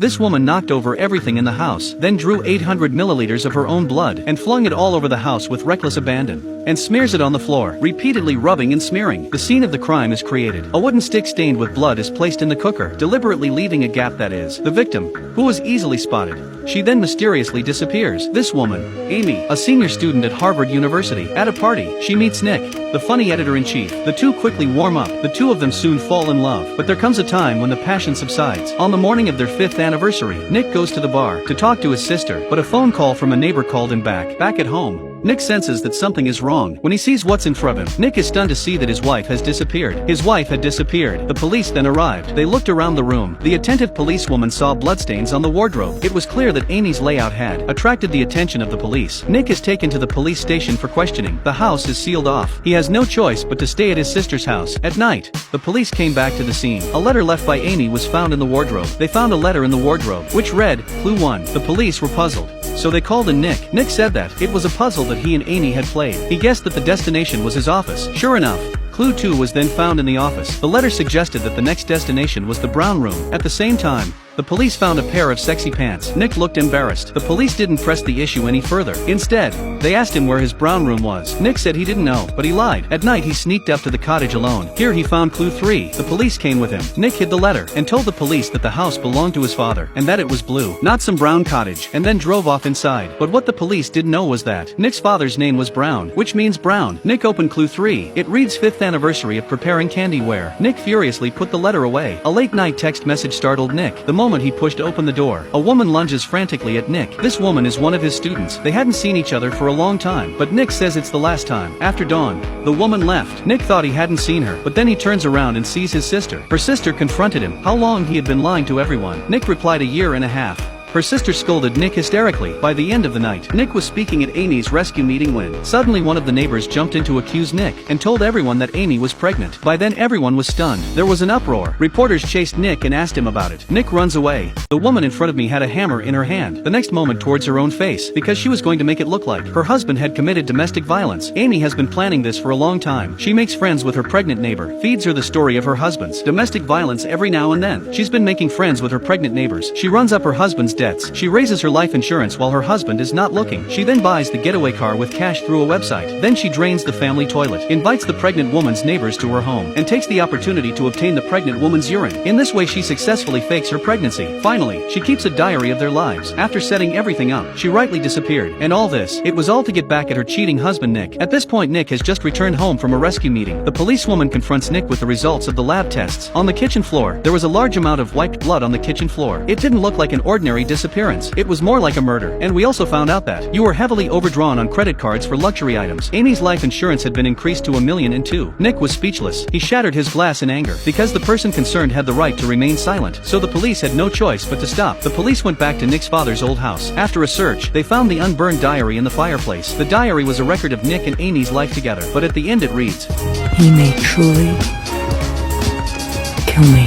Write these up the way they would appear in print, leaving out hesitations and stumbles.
This woman knocked over everything in the house, then drew 800 milliliters of her own blood and flung it all over the house with reckless abandon, and smears it on the floor, repeatedly rubbing and smearing. The scene of the crime is created. A wooden stick stained with blood is placed in the cooker, deliberately leaving a gap. That is, the victim, who was easily spotted. She then mysteriously disappears. This woman, Amy, a senior student at Harvard University. At a party, she meets Nick, the funny editor-in-chief. The two quickly warm up. The two of them soon fall in love. But there comes a time when the passion subsides. On the morning of their 5th anniversary, Nick goes to the bar to talk to his sister, but a phone call from a neighbor called him back. Back at home, Nick senses that something is wrong. When he sees what's in front of him, Nick is stunned to see that his wife has disappeared. His wife had disappeared. The police then arrived. They looked around the room. The attentive policewoman saw bloodstains on the wardrobe. It was clear that Amy's layout had attracted the attention of the police. Nick is taken to the police station for questioning. The house is sealed off. He has no choice but to stay at his sister's house. At night, the police came back to the scene. A letter left by Amy was found in the wardrobe. They found a letter in the wardrobe, which read, Clue 1. The police were puzzled. So they called in Nick. Nick said that it was a puzzle that he and Amy had played. He guessed that the destination was his office. Sure enough, Clue 2 was then found in the office. The letter suggested that the next destination was the brown room. At the same time, the police found a pair of sexy pants. Nick looked embarrassed. The police didn't press the issue any further. Instead, they asked him where his brown room was. Nick said he didn't know, but he lied. At night he sneaked up to the cottage alone. Here he found Clue 3. The police came with him. Nick hid the letter and told the police that the house belonged to his father and that it was blue, not some brown cottage, and then drove off inside. But what the police didn't know was that Nick's father's name was Brown, which means brown. Nick opened Clue 3. It reads 5th anniversary of preparing candy where. Nick furiously put the letter away. A late night text message startled Nick. The moment he pushed open the door, a woman lunges frantically at Nick. This woman is one of his students. They hadn't seen each other for a long time, but Nick says it's the last time. After dawn, the woman left. Nick thought he hadn't seen her, but then he turns around and sees his sister. Her sister confronted him. How long he had been lying to everyone. Nick replied 1.5 years. Her sister scolded Nick hysterically. By the end of the night, Nick was speaking at Amy's rescue meeting when suddenly one of the neighbors jumped in to accuse Nick and told everyone that Amy was pregnant. By then everyone was stunned. There was an uproar. Reporters chased Nick and asked him about it. Nick runs away. The woman in front of me had a hammer in her hand. The next moment towards her own face, because she was going to make it look like her husband had committed domestic violence. Amy has been planning this for a long time. She makes friends with her pregnant neighbor, feeds her the story of her husband's domestic violence every now and then. She's been making friends with her pregnant neighbors. She runs up her husband's debts. She raises her life insurance while her husband is not looking. She then buys the getaway car with cash through a website. Then she drains the family toilet, invites the pregnant woman's neighbors to her home, and takes the opportunity to obtain the pregnant woman's urine. In this way she successfully fakes her pregnancy. Finally, she keeps a diary of their lives. After setting everything up, she rightly disappeared. And all this, it was all to get back at her cheating husband Nick. At this point Nick has just returned home from a rescue meeting. The policewoman confronts Nick with the results of the lab tests. On the kitchen floor, there was a large amount of wiped blood on the kitchen floor. It didn't look like an ordinary disappearance. It was more like a murder. And we also found out that you were heavily overdrawn on credit cards for luxury items. Amy's life insurance had been increased to $1 million and two. Nick was speechless. He shattered his glass in anger because the person concerned had the right to remain silent. So the police had no choice but to stop. The police went back to Nick's father's old house. After a search, they found the unburned diary in the fireplace. The diary was a record of Nick and Amy's life together, but at the end it reads, "He may truly kill me."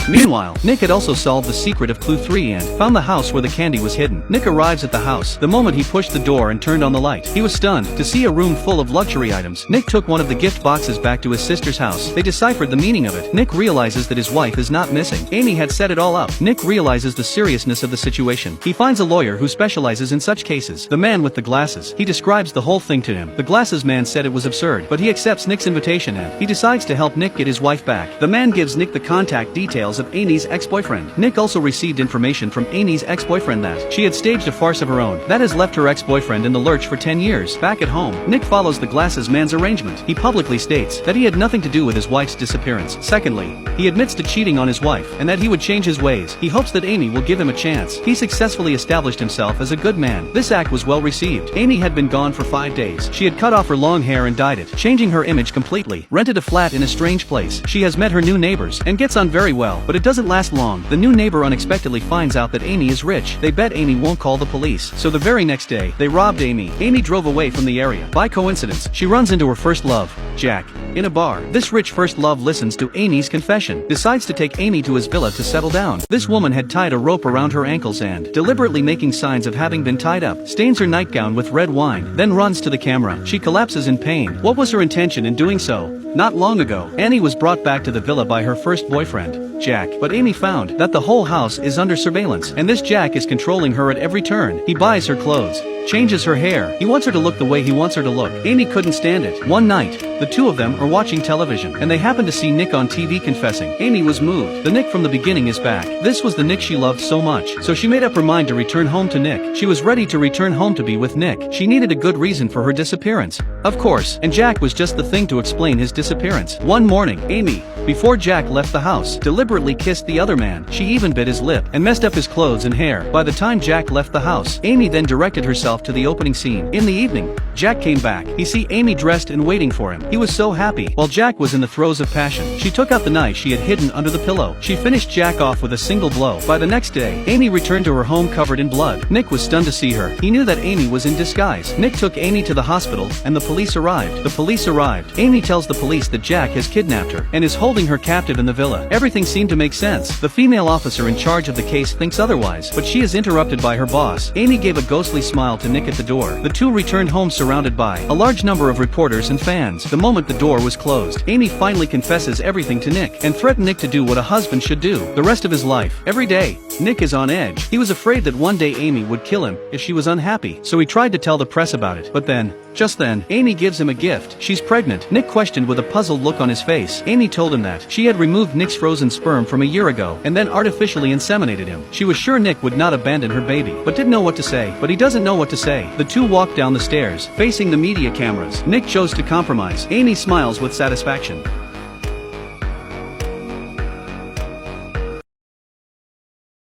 Meanwhile, Nick had also solved the secret of Clue 3 and found the house where the candy was hidden. Nick arrives at the house. The moment he pushed the door and turned on the light, he was stunned to see a room full of luxury items. Nick took one of the gift boxes back to his sister's house. They deciphered the meaning of it. Nick realizes that his wife is not missing. Amy had set it all up. Nick realizes the seriousness of the situation. He finds a lawyer who specializes in such cases. The man with the glasses. He describes the whole thing to him. The glasses man said it was absurd, but he accepts Nick's invitation and he decides to help Nick get his wife back. The man gives Nick the contact details of Amy's ex-boyfriend. Nick also received information from Amy's ex-boyfriend that she had staged a farce of her own that has left her ex-boyfriend in the lurch for 10 years. Back at home, Nick follows the glasses man's arrangement. He publicly states that he had nothing to do with his wife's disappearance. Secondly, he admits to cheating on his wife and that he would change his ways. He hopes that Amy will give him a chance. He successfully established himself as a good man. This act was well received. Amy had been gone for 5 days. She had cut off her long hair and dyed it, changing her image completely. Rented a flat in a strange place. She has met her new neighbors and gets on very well, but it doesn't last long. The new neighbor unexpectedly finds out that Amy is rich. They bet Amy won't call the police. So the very next day, they robbed Amy. Amy drove away from the area. By coincidence, she runs into her first love, Jack, in a bar. This rich first love listens to Amy's confession, decides to take Amy to his villa to settle down. This woman had tied a rope around her ankles and, deliberately making signs of having been tied up, stains her nightgown with red wine, then runs to the camera. She collapses in pain. What was her intention in doing so? Not long ago, Annie was brought back to the villa by her first boyfriend, Jack, but Amy found that the whole house is under surveillance, and this Jack is controlling her at every turn. He buys her clothes, changes her hair, he wants her to look the way he wants her to look. Amy couldn't stand it. One night, the two of them are watching television, and they happen to see Nick on TV confessing. Amy was moved. The Nick from the beginning is back. This was the Nick she loved so much, so she made up her mind to return home to Nick. She was ready to return home to be with Nick. She needed a good reason for her disappearance. Of course, and Jack was just the thing to explain his disappearance. One morning, Amy, before Jack left the house, deliberately kissed the other man. She even bit his lip and messed up his clothes and hair. By the time Jack left the house, Amy then directed herself to the opening scene. In the evening, Jack came back. He see Amy dressed and waiting for him. He was so happy. While Jack was in the throes of passion, she took out the knife she had hidden under the pillow. She finished Jack off with a single blow. By the next day, Amy returned to her home covered in blood. Nick was stunned to see her. He knew that Amy was in disguise. Nick took Amy to the hospital, and the police arrived. The police arrived. Amy tells the police that Jack has kidnapped her and is holding her captive in the villa. Everything seemed to make sense. The female officer in charge of the case thinks otherwise, but she is interrupted by her boss. Amy gave a ghostly smile to Nick at the door. The two returned home surrounded by a large number of reporters and fans. The moment the door was closed, Amy finally confesses everything to Nick and threatened Nick to do what a husband should do the rest of his life. Every day, Nick is on edge. He was afraid that one day Amy would kill him if she was unhappy, so he tried to tell the press about it. But then, just then, Amy gives him a gift. She's pregnant. Nick questioned with a puzzled look on his face. Amy told him that she had removed Nick's frozen sperm from a year ago and then artificially inseminated him. She was sure Nick would not abandon her baby, but didn't know what to say. But he doesn't know what to say. The two walk down the stairs, facing the media cameras. Nick chose to compromise. Amy smiles with satisfaction.